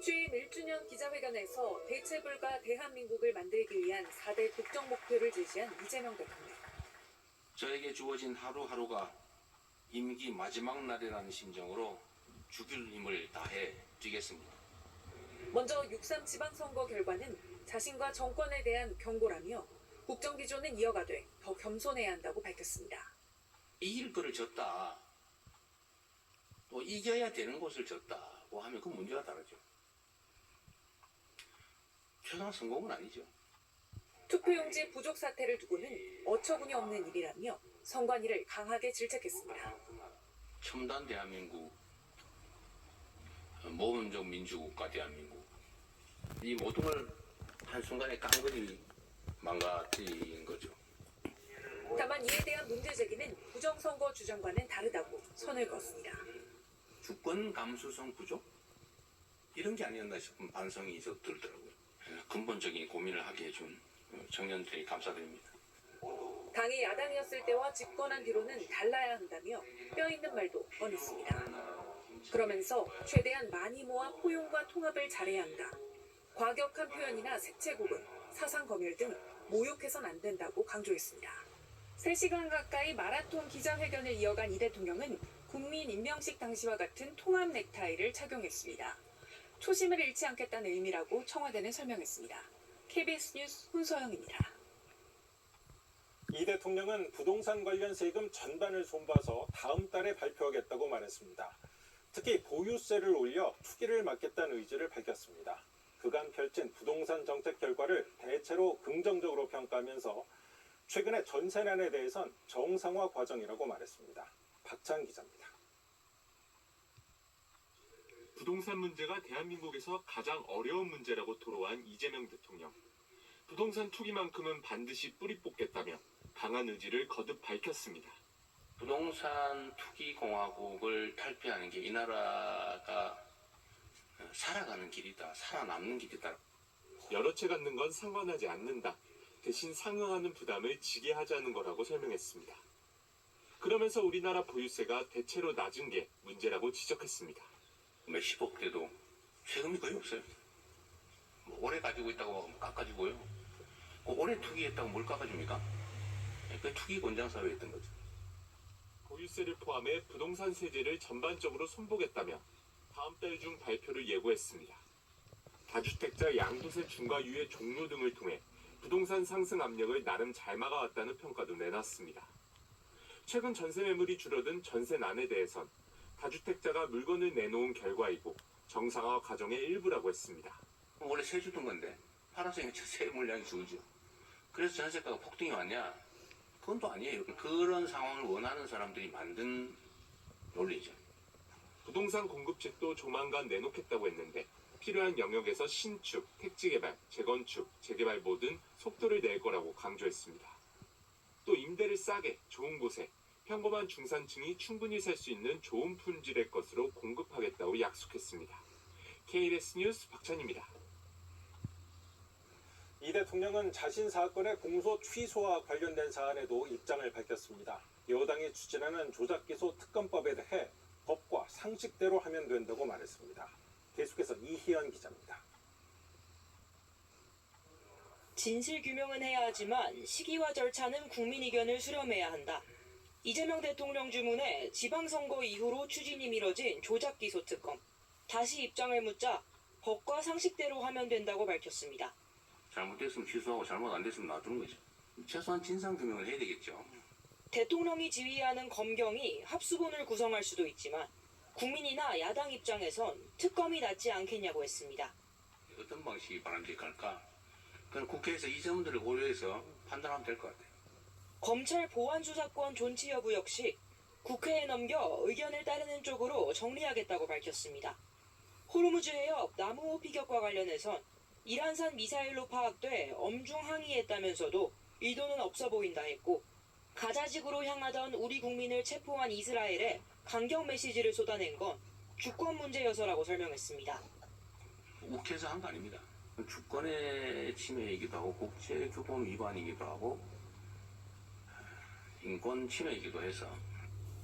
취임 1주년 기자회견에서 대체불가 대한민국을 만들기 위한 4대 국정 목표를 제시한 이재명 대통령. 저에게 주어진 하루하루가 임기 마지막 날이라는 심정으로 죽일 힘을 다해 뛰겠습니다. 먼저 6.3 지방선거 결과는 자신과 정권에 대한 경고라며 국정 기조는 이어가되 더 겸손해야 한다고 밝혔습니다. 이길 거를 졌다. 또 이겨야 되는 것을 졌다고 하면 그 문제가 다르죠. 최소한 성공은 아니죠. 투표용지 부족 사태를 두고는 어처구니 없는 일이라며 선관위를 강하게 질책했습니다. 첨단 대한민국, 모범적 민주국가 대한민국, 이 모든 걸 한순간에 깡그리 망가뜨린 거죠. 다만 이에 대한 문제 제기는 부정선거 주장과는 다르다고 선을 그었습니다. 주권 감수성 부족? 이런 게 아니었나 싶은 반성이 들더라고요. 근본적인 고민을 하게 해준 청년들이 감사드립니다. 당이 야당이었을 때와 집권한 뒤로는 달라야 한다며 뼈있는 말도 꺼냈습니다. 그러면서 최대한 많이 모아 포용과 통합을 잘해야 한다. 과격한 표현이나 색채구분, 사상검열 등 모욕해선 안 된다고 강조했습니다. 3시간 가까이 마라톤 기자회견을 이어간 이 대통령은 국민 임명식 당시와 같은 통합 넥타이를 착용했습니다. 초심을 잃지 않겠다는 의미라고 청와대는 설명했습니다. KBS 뉴스 훈서영입니다. 이 대통령은 부동산 관련 세금 전반을 손봐서 다음 달에 발표하겠다고 말했습니다. 특히 보유세를 올려 투기를 막겠다는 의지를 밝혔습니다. 그간 펼친 부동산 정책 결과를 대체로 긍정적으로 평가하면서 최근의 전세난에 대해선 정상화 과정이라고 말했습니다. 박찬 기자입니다. 부동산 문제가 대한민국에서 가장 어려운 문제라고 토로한 이재명 대통령. 부동산 투기만큼은 반드시 뿌리 뽑겠다며 강한 의지를 거듭 밝혔습니다. 부동산 투기 공화국을 탈피하는 게 이 나라가 살아가는 길이다, 살아남는 길이다. 여러 채 갖는 건 상관하지 않는다. 대신 상응하는 부담을 지게 하자는 거라고 설명했습니다. 그러면서 우리나라 보유세가 대체로 낮은 게 문제라고 지적했습니다. 몇십억 대도 세금이 거의 없어요. 뭐 오래 가지고 있다고 깎아주고요. 오래 투기했다고 뭘 깎아줍니까? 그 투기 권장 사회였던 거죠. 보유세를 포함해 부동산 세제를 전반적으로 손보겠다며 다음 달 중 발표를 예고했습니다. 다주택자 양도세 중과 유예 종료 등을 통해 부동산 상승 압력을 나름 잘 막아왔다는 평가도 내놨습니다. 최근 전세 매물이 줄어든 전세난에 대해선 다주택자가 물건을 내놓은 결과이고 정상화 과정의 일부라고 했습니다. 원래 세 주던 건데 팔았으니까 세 물량이 줄죠. 그래서 전세가가 폭등이 왔냐? 그건 또 아니에요. 그런 상황을 원하는 사람들이 만든 논리죠. 부동산 공급책도 조만간 내놓겠다고 했는데 필요한 영역에서 신축, 택지개발, 재건축, 재개발 모든 속도를 낼 거라고 강조했습니다. 또 임대를 싸게, 좋은 곳에 평범한 중산층이 충분히 살 수 있는 좋은 품질의 것으로 공급하겠다고 약속했습니다. KBS 뉴스 박찬입니다. 이 대통령은 자신 사건의 공소 취소와 관련된 사안에도 입장을 밝혔습니다. 여당이 추진하는 조작기소 특검법에 대해 법과 상식대로 하면 된다고 말했습니다. 계속해서 이희연 기자입니다. 진실규명은 해야 하지만 시기와 절차는 국민 의견을 수렴해야 한다. 이재명 대통령 주문에 지방선거 이후로 추진이 미뤄진 조작기소 특검. 다시 입장을 묻자 법과 상식대로 하면 된다고 밝혔습니다. 잘못됐으면 취소하고 잘못 안 됐으면 놔두는 거죠. 최소한 진상규명을 해야 되겠죠. 대통령이 지휘하는 검경이 합수본을 구성할 수도 있지만 국민이나 야당 입장에선 특검이 낫지 않겠냐고 했습니다. 어떤 방식이 바람직할까? 그건 국회에서 이 점들을 고려해서 판단하면 될 것 같아요. 검찰 보안수사권 존치 여부 역시 국회에 넘겨 의견을 따르는 쪽으로 정리하겠다고 밝혔습니다. 호르무즈 해협 나무호 피격과 관련해선 이란산 미사일로 파악돼 엄중 항의했다면서도 의도는 없어 보인다 했고 가자지구로 향하던 우리 국민을 체포한 이스라엘에 강경 메시지를 쏟아낸 건 주권 문제여서라고 설명했습니다. 국회에서 한 거 아닙니다. 주권의 침해이기도 하고 국제교범 위반이기도 하고 인권 침해이기도 해서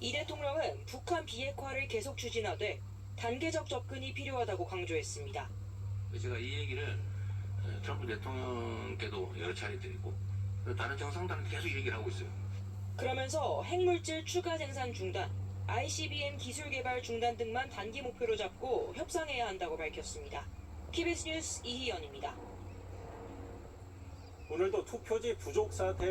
이 대통령은 북한 비핵화를 계속 추진하되 단계적 접근이 필요하다고 강조했습니다. 제가 이 얘기를 트럼프 대통령께도 여러 차례 드리고 다른 정상들한테 계속 이 얘기를 하고 있어요. 그러면서 핵물질 추가 생산 중단, ICBM 기술 개발 중단 등만 단기 목표로 잡고 협상해야 한다고 밝혔습니다. KBS 뉴스 이희연입니다. 오늘도 투표지 부족 사태에